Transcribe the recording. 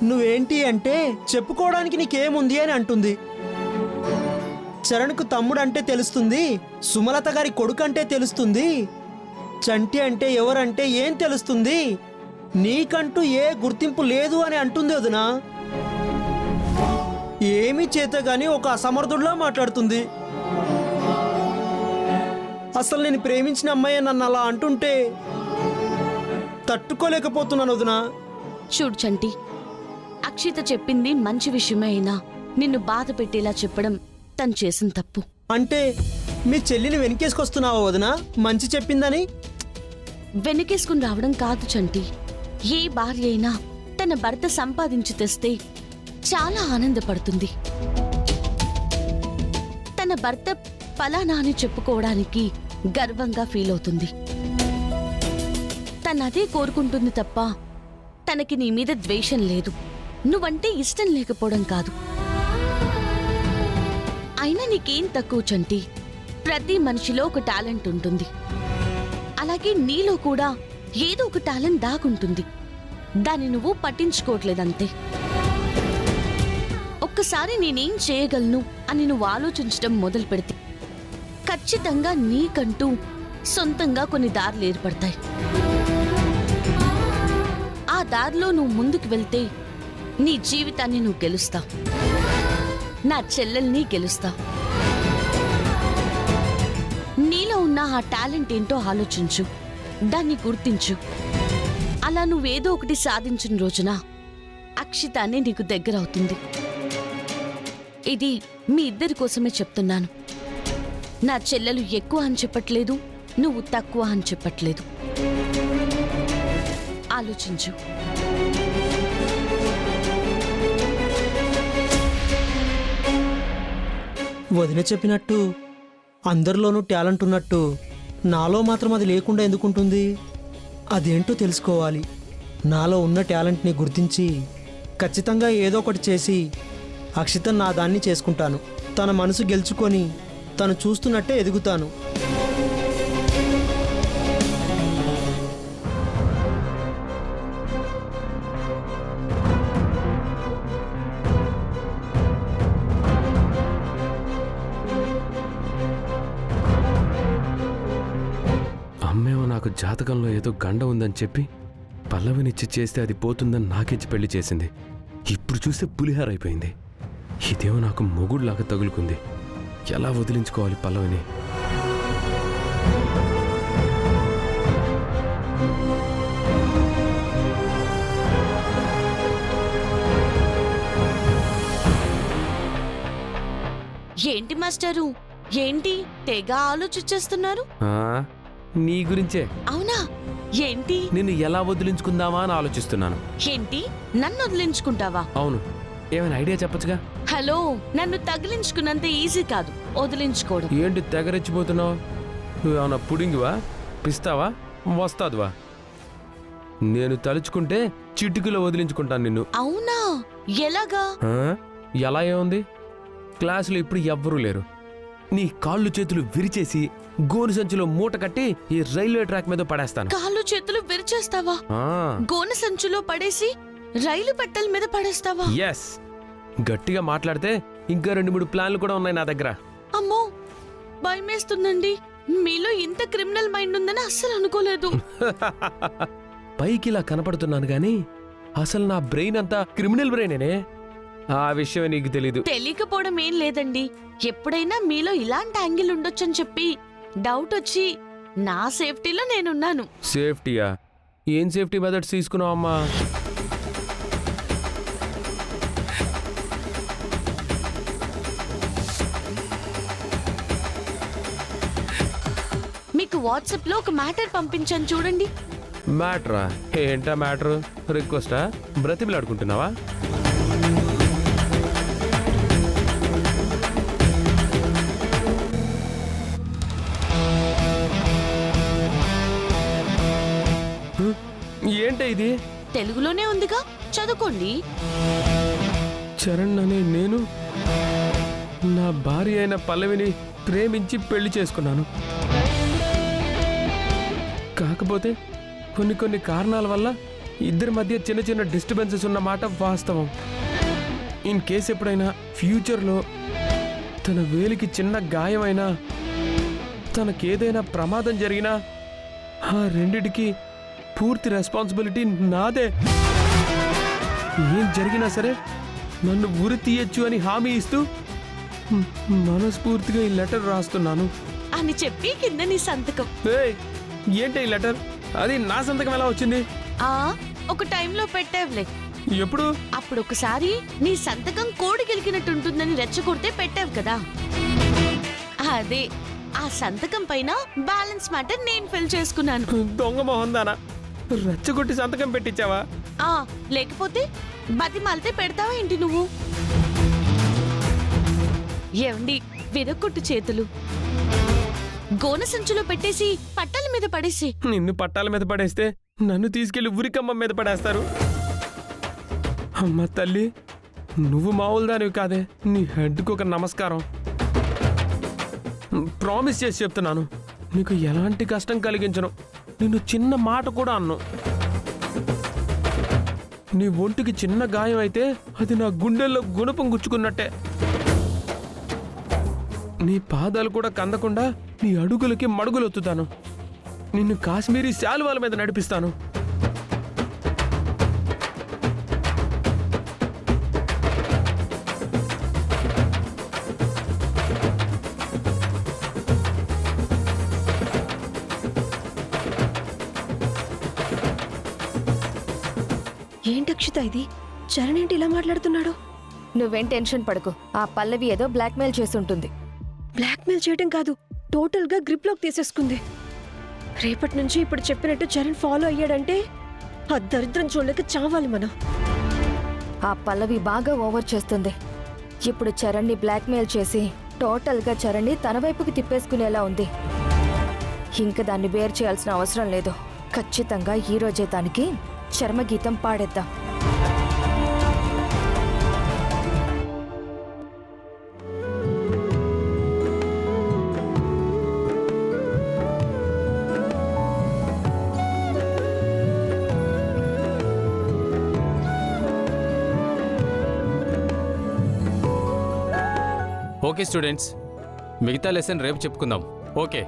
నువ్వేంటి అంటే చెప్పుకోవడానికి నీకేముంది అని అంటుంది. చరణ్కు తమ్ముడు అంటే తెలుస్తుంది, సుమలత గారి కొడుకు అంటే తెలుస్తుంది, చంటి అంటే ఎవరంటే ఏం తెలుస్తుంది, నీకంటూ ఏ గుర్తింపు లేదు అని అంటుంది వదినా. ఏమీ చేతగాని ఒక అసమర్థుడిలా మాట్లాడుతుంది. అసలు నేను ప్రేమించిన అమ్మాయి నన్ను అలా అంటుంటే తట్టుకోలేకపోతున్నాను వదినా. చూడు చంటి, అక్షిత చెప్పింది మంచి విషయమే అయినా నిన్ను బాధ పెట్టేలా చెప్పడం తను చేసిన తప్పు. అంటే మీ చెల్లిని వెనకేసుకొస్తున్నావా వదినా మంచి చెప్పిందని? వెనకేసుకుని రావడం కాదు చంటి. ఏ భార్య అయినా తన భర్త సంపాదించి తెస్తే చాలా ఆనందపడుతుంది. తన భర్త ఫలానా అని చెప్పుకోవడానికి గర్వంగా ఫీల్ అవుతుంది. తనదే కోరుకుంటుంది తప్ప తనకి నీ మీద ద్వేషం లేదు, నువ్వంటే ఇష్టం లేకపోవడం కాదు. అయినా నీకేం తక్కువ చంటి, ప్రతి మనిషిలో ఒక టాలెంట్ ఉంటుంది. అలాగే నీలో కూడా ఏదో ఒక టాలెంట్ దాగుంటుంది. దాన్ని నువ్వు పట్టించుకోవట్లేదంతే. ఒక్కసారి నేనేం చేయగలను అని నువ్వు ఆలోచించడం మొదలు పెడితే ఖచ్చితంగా నీకంటూ సొంతంగా కొన్ని దారులు ఏర్పడతాయి. ఆ దారిలో నువ్వు ముందుకు వెళ్తే నీ జీవితాన్ని నువ్వు గెలుస్తావు, నా చెల్లెల్ని గెలుస్తావు. నీలో ఉన్న ఆ టాలెంట్ ఏంటో ఆలోచించు, దాన్ని గుర్తించు. అలా నువ్వేదో ఒకటి సాధించిన రోజున అక్షితానే నీకు దగ్గర అవుతుంది. ఇది మీ ఇద్దరి కోసమే చెప్తున్నాను. నా చెల్లెలు ఎక్కువ అని చెప్పట్లేదు, నువ్వు తక్కువ అని చెప్పట్లేదు. ఆలోచించు. వదిన చెప్పినట్టు అందరిలోనూ టాలెంట్ ఉన్నట్టు నాలో మాత్రం అది లేకుండా ఎందుకుంటుంది? అదేంటో తెలుసుకోవాలి. నాలో ఉన్న టాలెంట్ని గుర్తించి ఖచ్చితంగా ఏదో ఒకటి చేసి అక్షితను నా దాన్ని చేసుకుంటాను. తన మనసు గెలుచుకొని తను చూస్తున్నట్టే ఎదుగుతాను. అమ్మేమో నాకు జాతకంలో ఏదో గండ ఉందని చెప్పి పల్లవినిచ్చి చేస్తే అది పోతుందని నాకిచ్చి పెళ్లి చేసింది. ఇప్పుడు చూస్తే పులిహార అయిపోయింది. ఇదేమో నాకు మొగుడులాగా తగులుకుంది. ఎలా వదిలించుకోవాలి పల్లవిని? ఏంటి మాస్టరు, ఏంటి తెగ ఆలోచించేస్తున్నారు? నీ గురించే. అవునా? ఏంటి? నిన్ను ఎలా వదిలించుకుందామా అని ఆలోచిస్తున్నాను. ఏంటి, నన్ను వదిలించుకుంటావా? అవును, ఏమైనా ఐడియా చెప్పచ్చుగా? హలో, నన్ను తగిలించుకున్నంత ఈజీ కాదు వదిలించుకోవడం. ఏంటి తెగరెచ్చిపోతున్నావు? నువ్వేమన్నా పుడింగివా, పిస్తావా, వస్తాదువా? నేను తలుచుకుంటే చిటికలో వదిలించుకుంటాను నిన్ను. అవునా? ఎలాగా? ఎలా ఏముంది, క్లాసులో ఇప్పుడు ఎవ్వరూ లేరు. నీ కాళ్ళు చేతులు విరిచేసి గోను సంచిలో మూట కట్టి ఈ రైల్వే ట్రాక్ మీద పడేస్తాను. కాళ్ళు చేతులు విరిచేస్తావా? గోను సంచిలో పడేసి రైలు పెట్టెల మీద పడేస్తావా? ఎస్. గట్టిగా మాట్లాడితే ఇంకా 2-3 ప్లాన్లు కూడా ఉన్నాయి నా దగ్గర. అమ్మో, భయమేస్తుందండి. మీలో ఇంత క్రిమినల్ మైండ్ ఉందని అస్సలు అనుకోలేదు. పైకి ఇలా కనపడుతున్నాను గాని అసలు నా బ్రెయిన్ అంతా క్రిమినల్ బ్రెయినేనే. ఆ విషయం నీకు తెలీదు. తెలియకపోవడం ఏం లేదండి. ఎప్పుడైనా మీలో ఇలాంటి యాంగిల్ ఉండొచ్చని చెప్పి డౌట్ వచ్చి నా సేఫ్టీలో నేనున్నాను. సేఫ్టీయా? ఏం సేఫ్టీ మెథడ్స్ తీసుకున్నావు అమ్మా? మీకు వాట్సాప్ లో ఒక మ్యాటర్ పంపించాను చూడండి. మ్యాటరా? ఏంటా మ్యాటర్? రిక్వెస్టా? బ్రతిమలాడుకుంటున్నావా? ఏంటే ఇది? తెలుగులోనే ఉందిగా, చదువుకోండి. చరణ్ అనే నేను నా భార్య అయిన పల్లవిని ప్రేమించి పెళ్లి చేసుకున్నాను. కాకపోతే కొన్ని కారణాల వల్ల ఇద్దరి మధ్య చిన్న చిన్న డిస్టర్బెన్సెస్ ఉన్న మాట వాస్తవం. ఇన్ కేసు ఎప్పుడైనా ఫ్యూచర్లో తన వేలికి చిన్న గాయమైనా, తనకేదైనా ప్రమాదం జరిగినా ఆ రెండిటికి పూర్తి రెస్పాన్సిబిలిటీ నాదే. ఏం జరిగినా సరే నన్ను ఉరి తీయచ్చు అని హామీ ఇస్తూ మనస్ఫూర్తిగా ఈ లెటర్ రాస్తున్నాను అని చెప్పి కింద నీ సంతకం. ఏయ్, ఏంటి ఈ లెటర్? అది నా సంతకం ఎలా వచ్చింది? ఆ ఒక టైంలో పెట్టావులే. ఎప్పుడు? అప్పుడు ఒకసారి నీ సంతకం కోడి గెలికినట్టుంటుందని రెచ్చగొడితే పెట్టావు కదా, అదే ఆ సంతకం పైన బ్యాలెన్స్ మ్యాటర్ నేను ఫిల్ చేసుకున్నాను. దొంగ మొహం దానా, రెచ్చగొట్టి సంతకం పెట్టించావా? ఆ లేకపోతే బతిమాలితే పెడతావా ఏంటి నువ్వు? ఏవండి విరగొట్టు చేతులు, గోన సంచులో పెట్టేసి పట్టాల మీద పడేసి. నిన్ను పట్టాల మీద పడేస్తే నన్ను తీసుకెళ్లి ఉరికమ్మ మీద పడేస్తారు. అమ్మ తల్లి, నువ్వు మామూలు దానివి కాదే. నీ హెడ్కి ఒక నమస్కారం. ప్రామిస్ చేసి చెప్తున్నాను, నీకు ఎలాంటి కష్టం కలిగించను. నిన్ను చిన్న మాట కూడా అన్ను. నీ ఒంటికి చిన్న గాయం అయితే అది నా గుండెల్లో గుణపం గుచ్చుకున్నట్టే. నీ పాదాలు కూడా కందకుండా నీ అడుగులకి మడుగులొత్తుతాను. నిన్ను కాశ్మీరీ శాలువాల మీద నడిపిస్తాను. ఏంటి అక్షిత ఇది? చరణ్ ఏంటి ఇలా మాట్లాడుతున్నాడు? నువ్వేం టెన్షన్ పడకు. ఆ పల్లవి ఏదో బ్లాక్మెయిల్ చేసుంటుంది. బ్లాక్మెయిల్ చేయడం కాదు, టోటల్ గా గ్రిప్ లోకి తీసేసుకుంది. రేపటి నుంచి ఇప్పుడు చెప్పినట్టు చరణ్ ఫాలో అయ్యాడంటే ఆ దరిద్రం చూడలేక చావాలి మనం. ఆ పల్లవి బాగా ఓవర్ చేస్తుంది. ఇప్పుడు చరణ్ని బ్లాక్మెయిల్ చేసి టోటల్గా చరణ్ని తన వైపుకి తిప్పేసుకునేలా ఉంది. ఇంక దాన్ని బేర్ చేయాల్సిన అవసరం లేదు. ఖచ్చితంగా ఈ రోజే దానికి చర్మగీతం పాడేద్దాం. ఓకే స్టూడెంట్స్, మిగతా లెసన్ రేపు చెప్పుకుందాం. ఓకే.